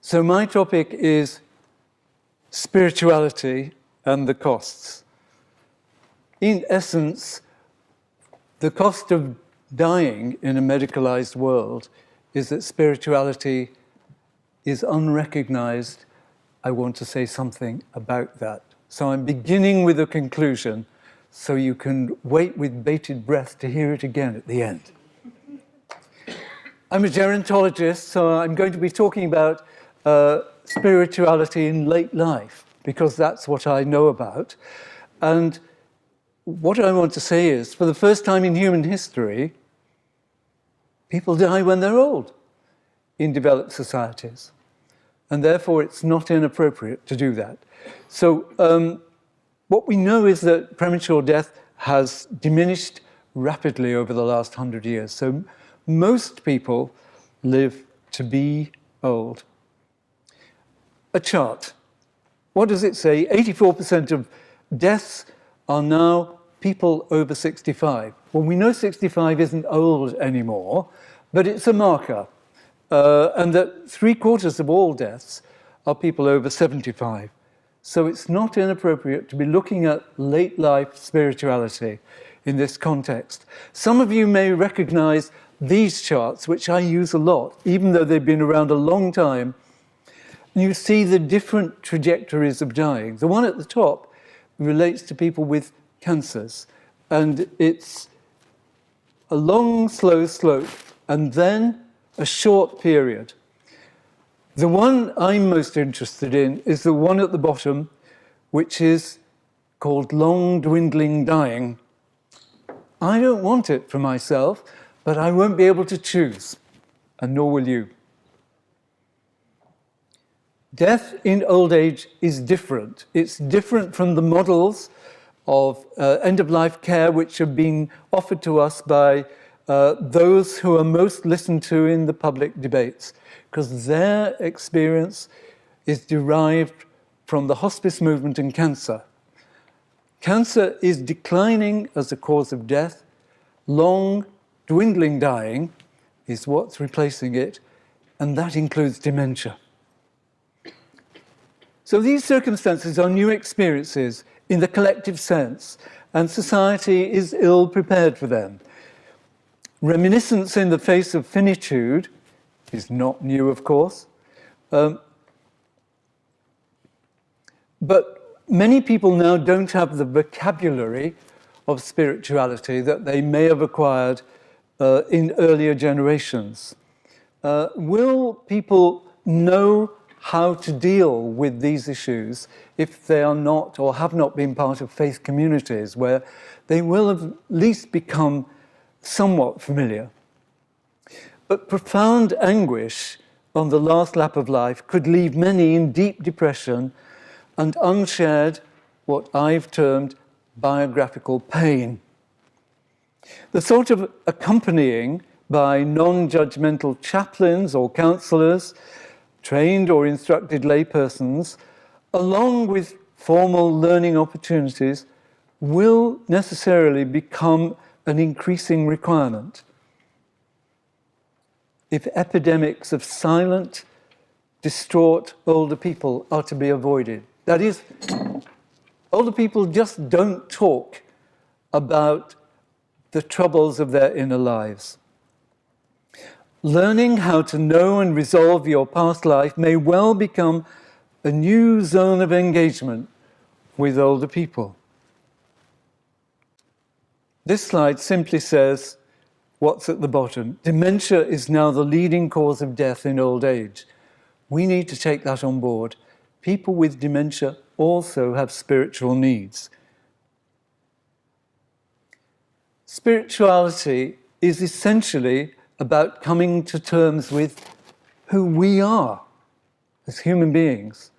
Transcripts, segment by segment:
So my topic is spirituality and the costs. In essence, the cost of dying in a medicalized world is that spirituality is unrecognized. I want to say something about that. So I'm beginning with a conclusion, so you can wait with bated breath to hear it again at the end. I'm a gerontologist, so I'm going to be talking about spirituality in late life, because that's what I know about. And what I want to say is, for the first time in human history, people die when they're old in developed societies. And therefore, it's not inappropriate to do that. So what we know is that premature death has diminished rapidly over the last 100 years. So most people live to be old. A chart. What does it say? 84% of deaths are now people over 65. Well, we know 65 isn't old anymore, but it's a marker. And that 3/4 of all deaths are people over 75. So it's not inappropriate to be looking at late life spirituality in this context. Some of you may recognize these charts, which I use a lot, even though they've been around a long time. You see the different trajectories of dying. The one at the top relates to people with cancers, and it's a long, slow slope, and then a short period. The one I'm most interested in is the one at the bottom, which is called long dwindling dying. I don't want it for myself, but I won't be able to choose, and nor will you. Death in old age is different. It's different from the models of end-of-life care which have been offered to us by those who are most listened to in the public debates, because their experience is derived from the hospice movement in cancer. Cancer is declining as a cause of death. Long, dwindling dying is what's replacing it, and that includes dementia. So these circumstances are new experiences in the collective sense, and society is ill prepared for them. Reminiscence in the face of finitude is not new, of course. But many people now don't have the vocabulary of spirituality that they may have acquired in earlier generations. Will people know how to deal with these issues if they are not or have not been part of faith communities where they will have at least become somewhat familiar? But profound anguish on the last lap of life could leave many in deep depression and unshared, what I've termed biographical pain. The sort of accompanying by non-judgmental chaplains or counsellors, trained or instructed laypersons, along with formal learning opportunities, will necessarily become an increasing requirement if epidemics of silent, distraught older people are to be avoided. That is, older people just don't talk about the troubles of their inner lives. Learning how to know and resolve your past life may well become a new zone of engagement with older people. This slide simply says what's at the bottom. Dementia is now the leading cause of death in old age. We need to take that on board. People with dementia also have spiritual needs. Spirituality is essentially about coming to terms with who we are as human beings.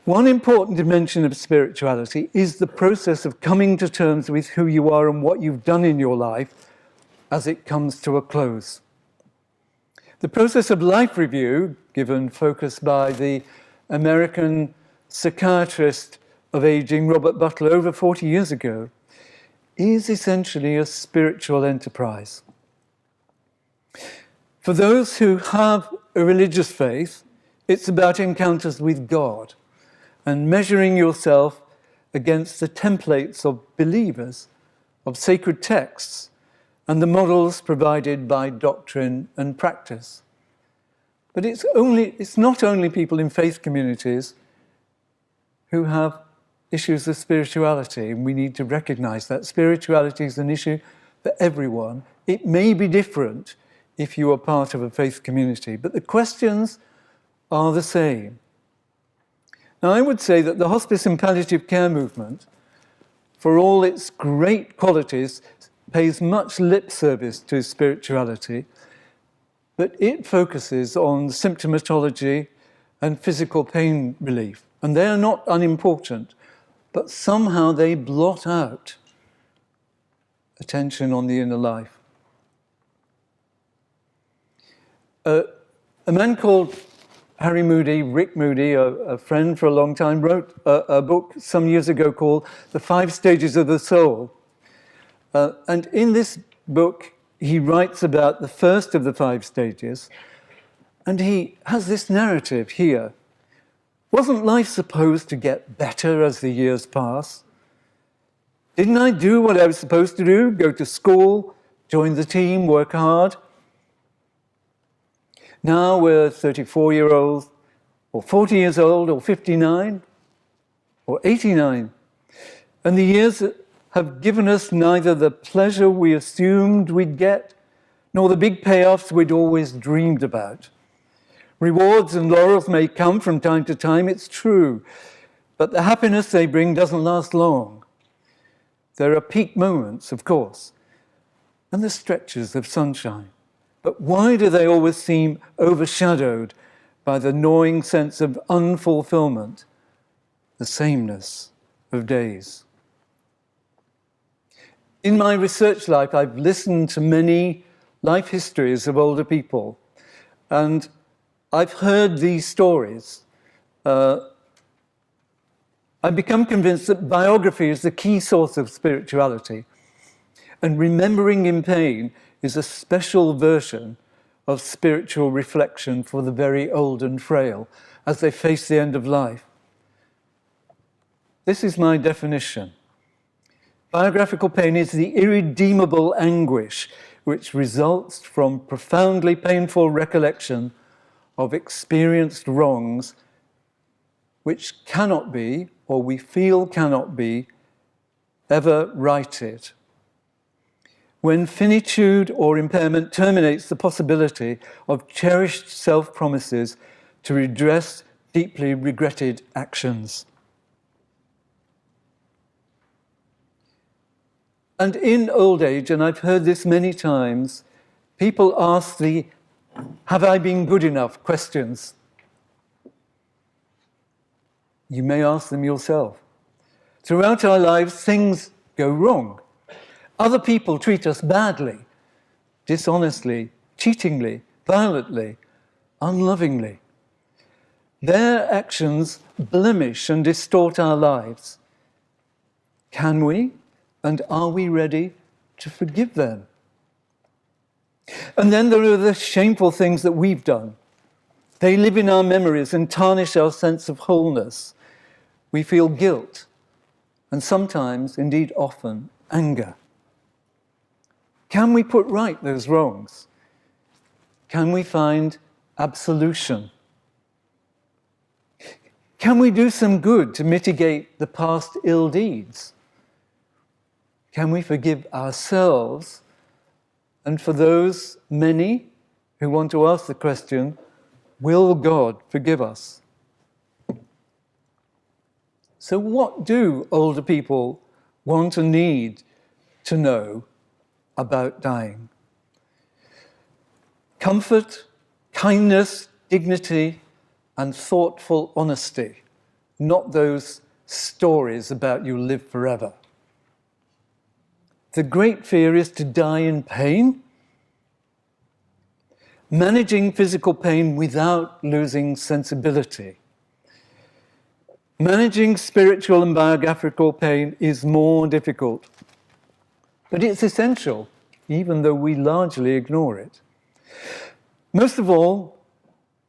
One important dimension of spirituality is the process of coming to terms with who you are and what you've done in your life as it comes to a close. The process of life review, given focus by the American psychiatrist of aging Robert Butler over 40 years ago, is essentially a spiritual enterprise. For those who have a religious faith, It's about encounters with God and measuring yourself against the templates of believers, of sacred texts, and the models provided by doctrine and practice. But it's not only people in faith communities who have issues of spirituality, and we need to recognize that spirituality is an issue for everyone. It may be different if you are part of a faith community, but the questions are the same. Now, I would say that the hospice and palliative care movement, for all its great qualities, pays much lip service to spirituality, but it focuses on symptomatology and physical pain relief. And they are not unimportant, but somehow they blot out attention on the inner life. A man called Harry Moody, Rick Moody, a friend for a long time, wrote a book some years ago called The 5 Stages of the Soul. And in this book, he writes about the first of the 5 stages, and he has this narrative here. Wasn't life supposed to get better as the years pass? Didn't I do what I was supposed to do? Go to school, join the team, work hard? Now we're 34-year-olds, or 40 years old, or 59, or 89. And the years have given us neither the pleasure we assumed we'd get, nor the big payoffs we'd always dreamed about. Rewards and laurels may come from time to time, it's true, but the happiness they bring doesn't last long. There are peak moments, of course, and the stretches of sunshine. But why do they always seem overshadowed by the gnawing sense of unfulfillment, the sameness of days? In my research life, I've listened to many life histories of older people, and I've heard these stories. I've become convinced that biography is the key source of spirituality, and remembering in pain is a special version of spiritual reflection for the very old and frail as they face the end of life. This is my definition. Biographical pain is the irredeemable anguish which results from profoundly painful recollection of experienced wrongs which cannot be, or we feel cannot be, ever righted. When finitude or impairment terminates the possibility of cherished self-promises to redress deeply regretted actions. And in old age, and I've heard this many times, people ask the "have I been good enough?" questions. You may ask them yourself. Throughout our lives, things go wrong. Other people treat us badly, dishonestly, cheatingly, violently, unlovingly. Their actions blemish and distort our lives. Can we, and are we ready to forgive them? And then there are the shameful things that we've done. They live in our memories and tarnish our sense of wholeness. We feel guilt, and sometimes, indeed often, anger. Can we put right those wrongs? Can we find absolution? Can we do some good to mitigate the past ill deeds? Can we forgive ourselves? And for those many who want to ask the question, will God forgive us? So what do older people want and need to know about dying? Comfort, kindness, dignity, and thoughtful honesty, not those stories about you live forever. The great fear is to die in pain. Managing physical pain without losing sensibility. Managing spiritual and biographical pain is more difficult, but it's essential, even though we largely ignore it. Most of all,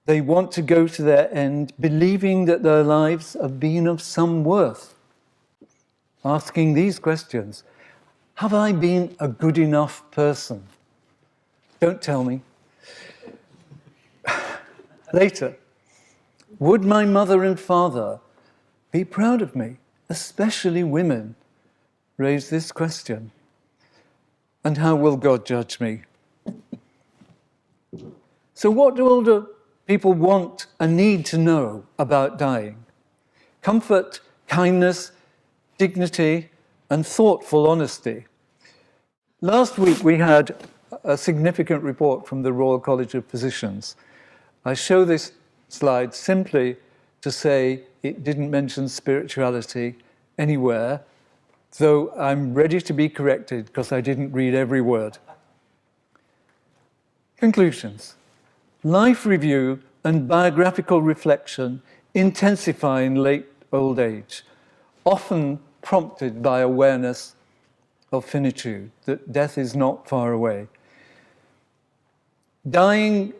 They want to go to their end believing that their lives have been of some worth, asking these questions. Have I been a good enough person? Don't tell me. Later, would my mother and father be proud of me? Especially women raise this question. And how will God judge me? So what do older people want and need to know about dying? Comfort, kindness, dignity, and thoughtful honesty. Last week we had a significant report from the Royal College of Physicians. I show this slide simply to say it didn't mention spirituality anywhere, though I'm ready to be corrected because I didn't read every word. Conclusions. Life review and biographical reflection intensify in late old age, often prompted by awareness of finitude, that death is not far away. Dying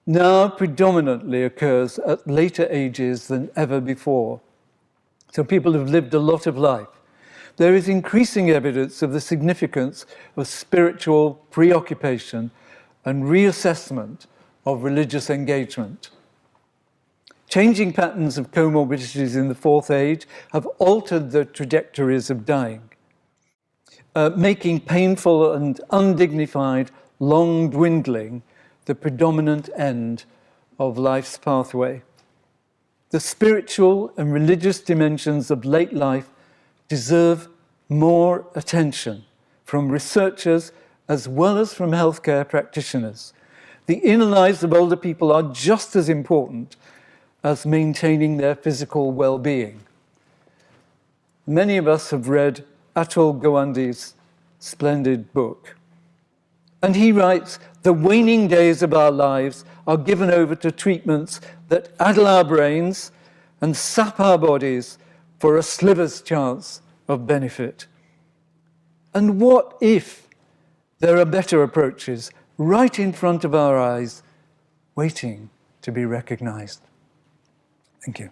now predominantly occurs at later ages than ever before. So people have lived a lot of life. There is increasing evidence of the significance of spiritual preoccupation and reassessment of religious engagement. Changing patterns of comorbidities in the fourth age have altered the trajectories of dying, making painful and undignified long dwindling the predominant end of life's pathway. The spiritual and religious dimensions of late life deserve more attention from researchers as well as from healthcare practitioners. The inner lives of older people are just as important as maintaining their physical well-being. Many of us have read Atul Gawande's splendid book. And he writes, the waning days of our lives are given over to treatments that addle our brains and sap our bodies for a sliver's chance of benefit. And what if there are better approaches right in front of our eyes, waiting to be recognized? Thank you.